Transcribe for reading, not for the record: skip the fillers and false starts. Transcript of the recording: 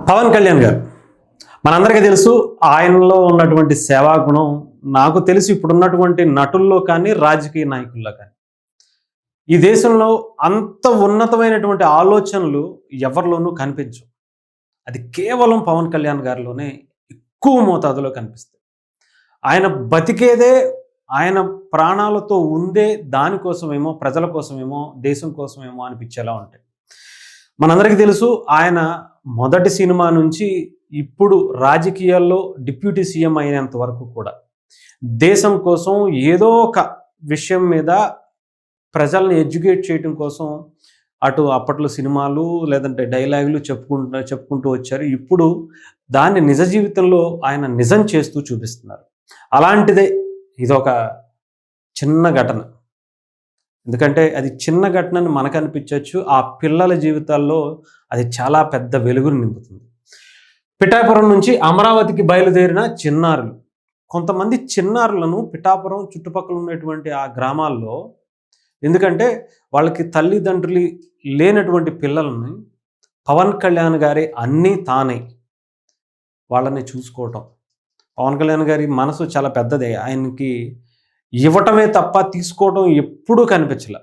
పవన్ కళ్యాణ్ గారు మనందరికీ తెలుసు. ఆయనలో ఉన్నటువంటి సేవా గుణం నాకు తెలిసి ఇప్పుడున్నటువంటి నటుల్లో కానీ రాజకీయ నాయకుల్లో కానీ ఈ దేశంలో అంత ఉన్నతమైనటువంటి ఆలోచనలు ఎవరిలోనూ కనిపించవు. అది కేవలం పవన్ కళ్యాణ్ గారిలోనే ఎక్కువ మోతాదులో కనిపిస్తాయి. ఆయన బతికేదే, ఆయన ప్రాణాలతో ఉందే దానికోసమేమో, ప్రజల కోసమేమో, దేశం కోసమేమో అనిపించేలా ఉంటాయి. మనందరికీ తెలుసు, ఆయన మొదటి సినిమా నుంచి ఇప్పుడు రాజకీయాల్లో డిప్యూటీ సీఎం అయినంత వరకు కూడా దేశం కోసం ఏదో ఒక విషయం మీద ప్రజల్ని ఎడ్యుకేట్ చేయడం కోసం అటు అప్పట్లో సినిమాలు లేదంటే డైలాగులు చెప్పుకుంటూ వచ్చారు. ఇప్పుడు దాన్ని నిజ జీవితంలో ఆయన నిజం చేస్తూ చూపిస్తున్నారు. అలాంటిదే ఇదొక చిన్న ఘటన. ఎందుకంటే అది చిన్న ఘటనని మనకు అనిపించవచ్చు, ఆ పిల్లల జీవితాల్లో అది చాలా పెద్ద వెలుగును నింపుతుంది. పిఠాపురం నుంచి అమరావతికి బయలుదేరిన చిన్నారులు, కొంతమంది చిన్నారులను పిఠాపురం చుట్టుపక్కల ఉన్నటువంటి ఆ గ్రామాల్లో, ఎందుకంటే వాళ్ళకి తల్లిదండ్రులు లేనటువంటి పిల్లలని పవన్ కళ్యాణ్ గారి అన్నీ తానే వాళ్ళని చూసుకోవటం. పవన్ కళ్యాణ్ గారి మనసు చాలా పెద్దదే. ఆయనకి ఇవ్వటమే తప్ప తీసుకోవటం ఎప్పుడూ కనిపించలే.